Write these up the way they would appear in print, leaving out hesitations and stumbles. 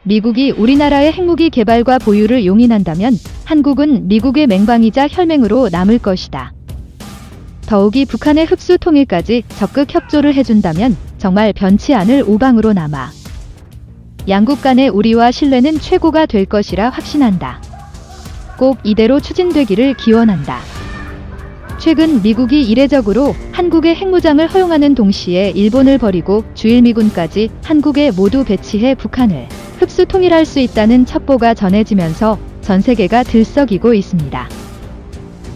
미국이 우리나라의 핵무기 개발과 보유를 용인한다면 한국은 미국의 맹방이자 혈맹으로 남을 것이다. 더욱이 북한의 흡수 통일까지 적극 협조를 해준다면 정말 변치 않을 우방으로 남아 양국 간의 우리와 신뢰는 최고가 될 것이라 확신한다. 꼭 이대로 추진되기를 기원한다. 최근 미국이 이례적으로 한국의 핵무장을 허용하는 동시에 일본을 버리고 주일미군까지 한국에 모두 배치해 북한을 흡수 통일할 수 있다는 첩보가 전해지면서 전 세계가 들썩이고 있습니다.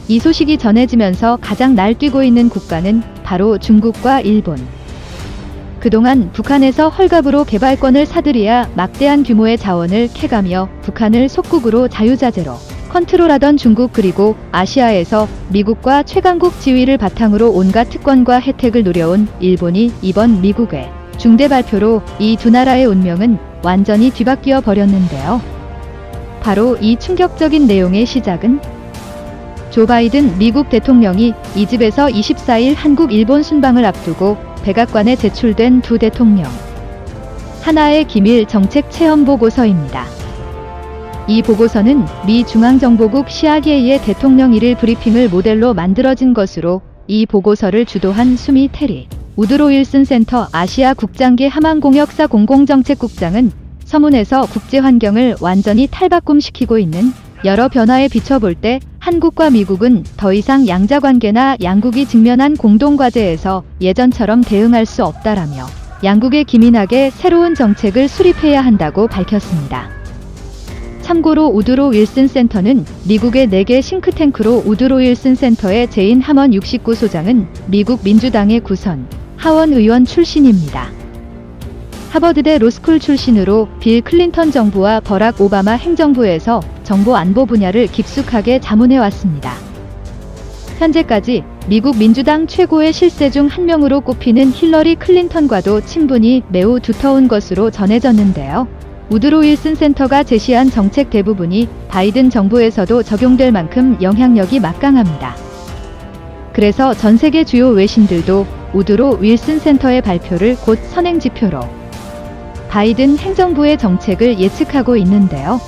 이 소식이 전해지면서 가장 날뛰고 있는 국가는 바로 중국과 일본. 그동안 북한에서 헐갑으로 개발권을 사들이야 막대한 규모의 자원을 캐가며 북한을 속국으로 자유자재로 컨트롤하던 중국, 그리고 아시아에서 미국과 최강국 지위를 바탕으로 온갖 특권과 혜택을 누려온 일본이 이번 미국의 중대 발표로 이 두 나라의 운명은 완전히 뒤바뀌어 버렸는데요. 바로 이 충격적인 내용의 시작은 조 바이든 미국 대통령이 이 집에서 24일 한국-일본 순방을 앞두고 백악관에 제출된 두 대통령 하나의 기밀 정책 체험 보고서입니다. 이 보고서는 미 중앙정보국 CIA의 대통령 1일 브리핑을 모델로 만들어진 것으로, 이 보고서를 주도한 수미 테리 우드로 윌슨 센터 아시아 국장계 함항공역사 공공정책국장은 서문에서 국제 환경을 완전히 탈바꿈시키고 있는 여러 변화에 비춰볼 때 한국과 미국은 더 이상 양자관계나 양국이 직면한 공동과제에서 예전처럼 대응할 수 없다라며 양국에 기민하게 새로운 정책을 수립해야 한다고 밝혔습니다. 참고로 우드로 윌슨 센터는 미국의 4개 싱크탱크로 우드로 윌슨 센터의 제인 하먼 69 소장은 미국 민주당의 구선 하원 의원 출신입니다. 하버드대 로스쿨 출신으로 빌 클린턴 정부와 버락 오바마 행정부에서 정보 안보 분야를 깊숙하게 자문해왔습니다. 현재까지 미국 민주당 최고의 실세 중 한 명으로 꼽히는 힐러리 클린턴과도 친분이 매우 두터운 것으로 전해졌는데요. 우드로 윌슨 센터가 제시한 정책 대부분이 바이든 정부에서도 적용될 만큼 영향력이 막강합니다. 그래서 전 세계 주요 외신들도 우드로 윌슨 센터의 발표를 곧 선행지표로 바이든 행정부의 정책을 예측하고 있는데요.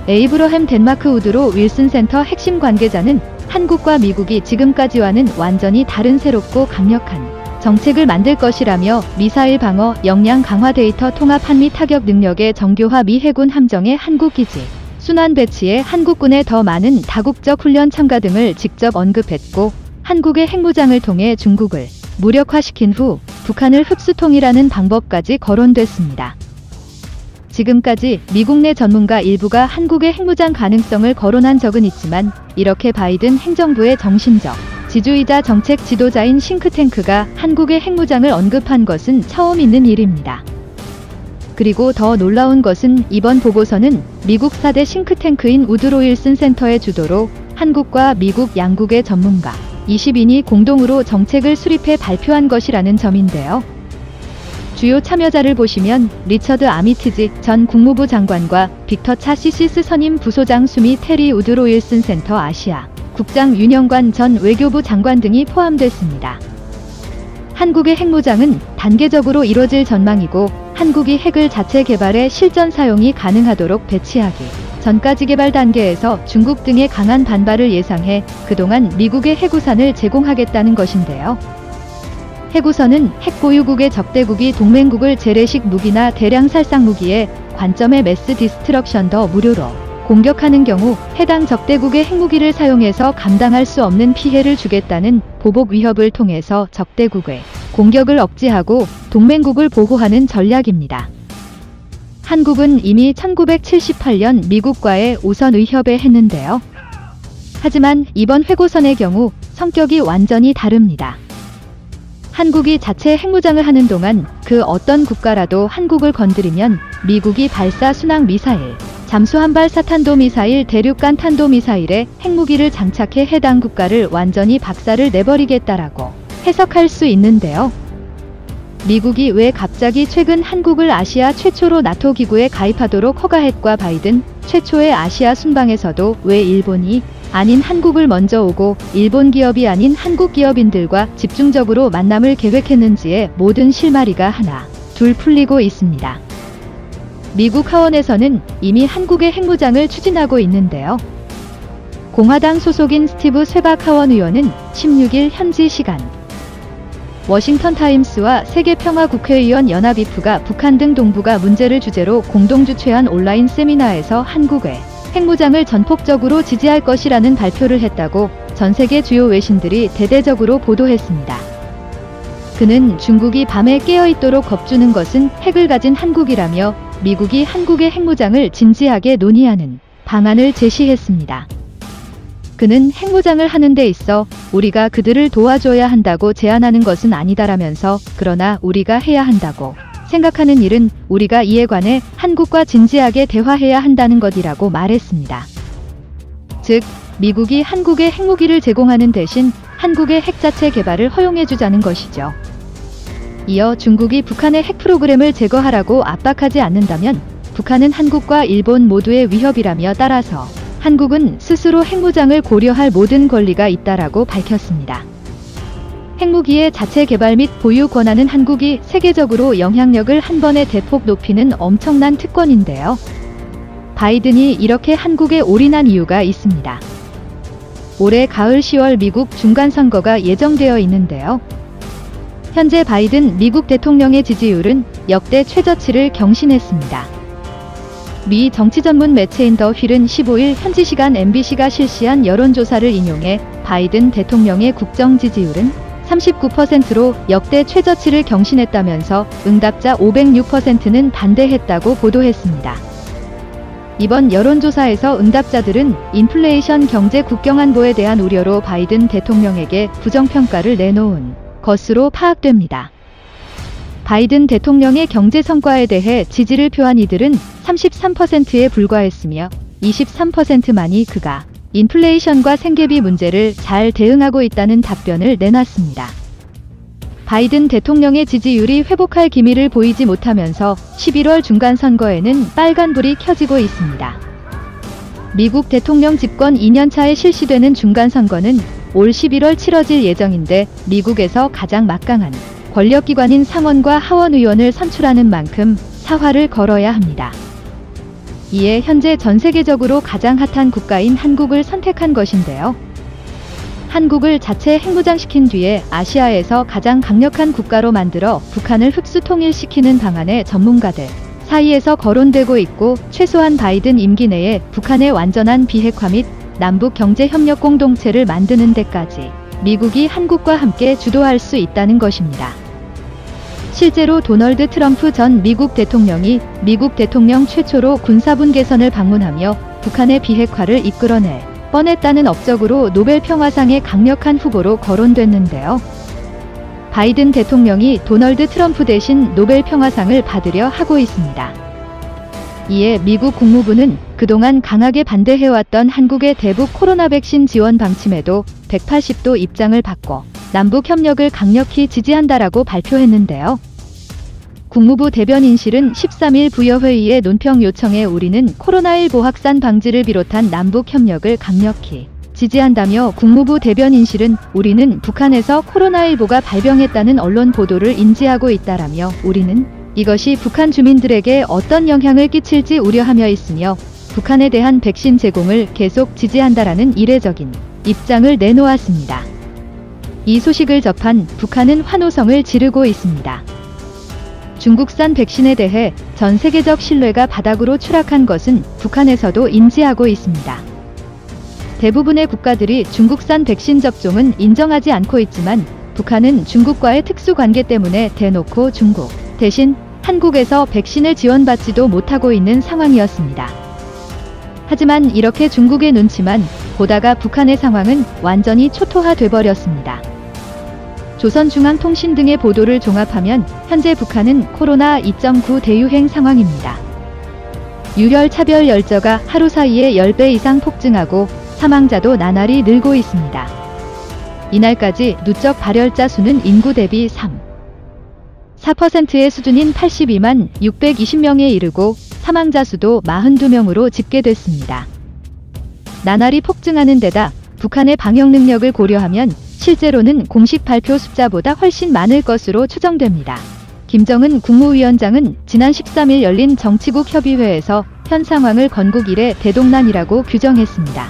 에이브러햄 덴마크 우드로 윌슨 센터 핵심 관계자는 한국과 미국이 지금까지와는 완전히 다른 새롭고 강력한 정책을 만들 것이라며 미사일 방어, 역량 강화, 데이터 통합, 한미 타격 능력의 정교화, 미 해군 함정의 한국 기지 순환 배치에 한국군의 더 많은 다국적 훈련 참가 등을 직접 언급했고, 한국의 핵무장을 통해 중국을 무력화시킨 후 북한을 흡수 통일하는 방법까지 거론됐습니다. 지금까지 미국 내 전문가 일부가 한국의 핵무장 가능성을 거론한 적은 있지만, 이렇게 바이든 행정부의 정신적 지주이자 정책 지도자인 싱크탱크가 한국의 핵무장을 언급한 것은 처음 있는 일입니다. 그리고 더 놀라운 것은 이번 보고서는 미국 4대 싱크탱크인 우드로 윌슨 센터의 주도로 한국과 미국 양국의 전문가 20인이 공동으로 정책을 수립해 발표한 것이라는 점인데요. 주요 참여자를 보시면 리처드 아미티지 전 국무부 장관과 빅터 차시시스 선임 부소장, 수미 테리 우드로 윌슨 센터 아시아 국장 윤영관 전 외교부 장관 등이 포함됐습니다. 한국의 핵무장은 단계적으로 이뤄질 전망이고, 한국이 핵을 자체 개발해 실전 사용이 가능하도록 배치하기 전까지 개발 단계에서 중국 등의 강한 반발을 예상해 그동안 미국의 핵우산을 제공하겠다는 것인데요. 핵우선은 핵 보유국의 적대국이 동맹국을 재래식 무기나 대량 살상 무기의 관점의 매스 디스트럭션 더 무료로 공격하는 경우 해당 적대국의 핵무기를 사용해서 감당할 수 없는 피해를 주겠다는 보복 위협을 통해서 적대국의 공격을 억제하고 동맹국을 보호하는 전략입니다. 한국은 이미 1978년 미국과의 우선 의협에 했는데요. 하지만 이번 회고선의 경우 성격이 완전히 다릅니다. 한국이 자체 핵무장을 하는 동안 그 어떤 국가라도 한국을 건드리면 미국이 발사 순항 미사일, 잠수함발 사탄도 미사일, 대륙간 탄도 미사일에 핵무기를 장착해 해당 국가를 완전히 박살을 내버리겠다라고 해석할 수 있는데요. 미국이 왜 갑자기 최근 한국을 아시아 최초로 나토 기구에 가입하도록 허가했과 바이든 최초의 아시아 순방에서도 왜 일본이 아닌 한국을 먼저 오고 일본 기업이 아닌 한국 기업인들과 집중적으로 만남을 계획했는지에 모든 실마리가 하나 둘 풀리고 있습니다. 미국 하원에서는 이미 한국의 핵무장을 추진하고 있는데요. 공화당 소속인 스티브 쇠박 하원 의원은 16일 현지 시간 워싱턴 타임스와 세계평화국회의원 연합이프가 북한 등 동북아 문제를 주제로 공동 주최한 온라인 세미나에서 한국의 핵무장을 전폭적으로 지지할 것이라는 발표를 했다고 전 세계 주요 외신들이 대대적으로 보도했습니다. 그는 중국이 밤에 깨어있도록 겁주는 것은 핵을 가진 한국이라며 미국이 한국의 핵무장을 진지하게 논의하는 방안을 제시했습니다. 그는 핵무장을 하는 데 있어 우리가 그들을 도와줘야 한다고 제안하는 것은 아니다라면서 그러나 우리가 해야 한다고 생각하는 일은 우리가 이에 관해 한국과 진지하게 대화해야 한다는 것이라고 말했습니다. 즉, 미국이 한국에 핵무기를 제공하는 대신 한국의 핵자체 개발을 허용해주자는 것이죠. 이어 중국이 북한의 핵 프로그램을 제거하라고 압박하지 않는다면 북한은 한국과 일본 모두의 위협이라며 따라서 한국은 스스로 핵무장을 고려할 모든 권리가 있다라고 밝혔습니다. 핵무기의 자체 개발 및 보유 권한은 한국이 세계적으로 영향력을 한 번에 대폭 높이는 엄청난 특권인데요. 바이든이 이렇게 한국에 올인한 이유가 있습니다. 올해 가을 10월 미국 중간선거가 예정되어 있는데요. 현재 바이든 미국 대통령의 지지율은 역대 최저치를 경신했습니다. 미 정치 전문 매체인 더 휠은 15일 현지 시간 MBC가 실시한 여론조사를 인용해 바이든 대통령의 국정 지지율은 39%로 역대 최저치를 경신했다면서 응답자 506%는 반대했다고 보도했습니다. 이번 여론조사에서 응답자들은 인플레이션 경제 국경안보에 대한 우려로 바이든 대통령에게 부정평가를 내놓은 것으로 파악됩니다. 바이든 대통령의 경제 성과에 대해 지지를 표한 이들은 33%에 불과했으며 23%만이 그가 인플레이션과 생계비 문제를 잘 대응하고 있다는 답변을 내놨습니다. 바이든 대통령의 지지율이 회복할 기미를 보이지 못하면서 11월 중간선거에는 빨간불이 켜지고 있습니다. 미국 대통령 집권 2년차에 실시되는 중간선거는 올 11월 치러질 예정인데 미국에서 가장 막강한 권력기관인 상원과 하원 의원을 선출하는 만큼 사활을 걸어야 합니다. 이에 현재 전 세계적으로 가장 핫한 국가인 한국을 선택한 것인데요. 한국을 자체 핵무장시킨 뒤에 아시아에서 가장 강력한 국가로 만들어 북한을 흡수 통일시키는 방안에 전문가들 사이에서 거론되고 있고 최소한 바이든 임기 내에 북한의 완전한 비핵화 및 남북 경제협력 공동체를 만드는 데까지 미국이 한국과 함께 주도할 수 있다는 것입니다. 실제로 도널드 트럼프 전 미국 대통령이 미국 대통령 최초로 군사분 개선을 방문하며 북한의 비핵화를 이끌어낼 뻔했다는 업적으로 노벨 평화상의 강력한 후보로 거론됐는데요. 바이든 대통령이 도널드 트럼프 대신 노벨 평화상을 받으려 하고 있습니다. 이에 미국 국무부는 그동안 강하게 반대해왔던 한국의 대북 코로나 백신 지원 방침에도 180도 입장을 바꿔 남북 협력을 강력히 지지한다라고 발표했는데요. 국무부 대변인실은 13일 부여회의의 논평 요청에 우리는 코로나19 확산 방지를 비롯한 남북 협력을 강력히 지지한다며 국무부 대변인실은 우리는 북한에서 코로나19가 발병했다는 언론 보도를 인지하고 있다라며 우리는 이것이 북한 주민들에게 어떤 영향을 끼칠지 우려하며 있으며 북한에 대한 백신 제공을 계속 지지한다라는 이례적인 입장을 내놓았습니다. 이 소식을 접한 북한은 환호성을 지르고 있습니다. 중국산 백신에 대해 전 세계적 신뢰가 바닥으로 추락한 것은 북한에서도 인지하고 있습니다. 대부분의 국가들이 중국산 백신 접종은 인정하지 않고 있지만 북한은 중국과의 특수관계 때문에 대놓고 중국 대신 한국에서 백신을 지원받지도 못하고 있는 상황이었습니다. 하지만 이렇게 중국의 눈치만 보다가 북한의 상황은 완전히 초토화돼 버렸습니다. 조선중앙통신 등의 보도를 종합하면 현재 북한은 코로나 2.9 대유행 상황입니다. 유혈 차별 열저가 하루 사이에 10배 이상 폭증하고 사망자도 나날이 늘고 있습니다. 이날까지 누적 발열자 수는 인구 대비 4%의 수준인 82만 620명에 이르고 사망자 수도 42명으로 집계됐습니다. 나날이 폭증하는 데다 북한의 방역 능력을 고려하면 실제로는 공식 발표 숫자보다 훨씬 많을 것으로 추정됩니다. 김정은 국무위원장은 지난 13일 열린 정치국 협의회에서 현 상황을 건국 이래 대동난이라고 규정했습니다.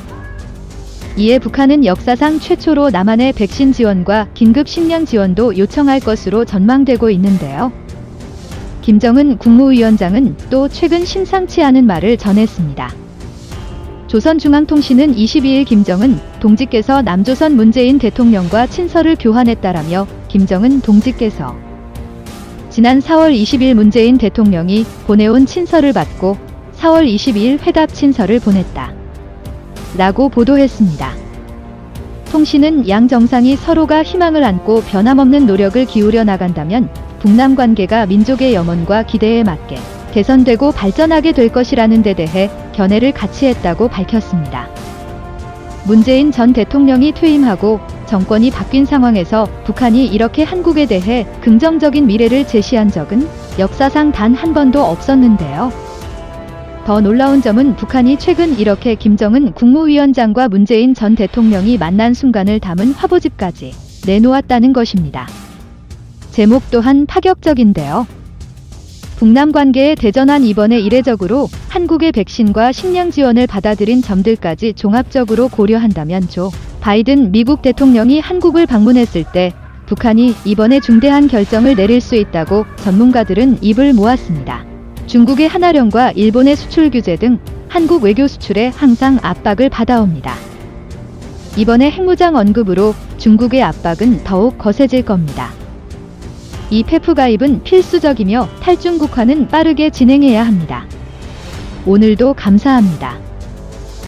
이에 북한은 역사상 최초로 남한의 백신 지원과 긴급 식량 지원도 요청할 것으로 전망되고 있는데요. 김정은 국무위원장은 또 최근 심상치 않은 말을 전했습니다. 조선중앙통신은 22일 김정은 동지께서 남조선 문재인 대통령과 친서를 교환했다라며 김정은 동지께서 지난 4월 20일 문재인 대통령이 보내온 친서를 받고 4월 22일 회답 친서를 보냈다. 라고 보도했습니다. 통신은 양 정상이 서로가 희망을 안고 변함없는 노력을 기울여 나간다면 북남 관계가 민족의 염원과 기대에 맞게 개선되고 발전하게 될 것이라는 데 대해 견해를 같이 했다고 밝혔습니다. 문재인 전 대통령이 퇴임하고 정권이 바뀐 상황에서 북한이 이렇게 한국에 대해 긍정적인 미래를 제시한 적은 역사상 단 한 번도 없었는데요. 더 놀라운 점은 북한이 최근 이렇게 김정은 국무위원장과 문재인 전 대통령이 만난 순간을 담은 화보집까지 내놓았다는 것입니다. 제목 또한 파격적인데요. 북남 관계의 대전환 이번에 이례적으로 한국의 백신과 식량 지원을 받아들인 점들까지 종합적으로 고려한다면 조 바이든 미국 대통령이 한국을 방문했을 때 북한이 이번에 중대한 결정을 내릴 수 있다고 전문가들은 입을 모았습니다. 중국의 한화령과 일본의 수출 규제 등 한국 외교 수출에 항상 압박을 받아옵니다. 이번에 핵무장 언급으로 중국의 압박은 더욱 거세질 겁니다. 이 페프 가입은 필수적이며 탈중국화는 빠르게 진행해야 합니다. 오늘도 감사합니다.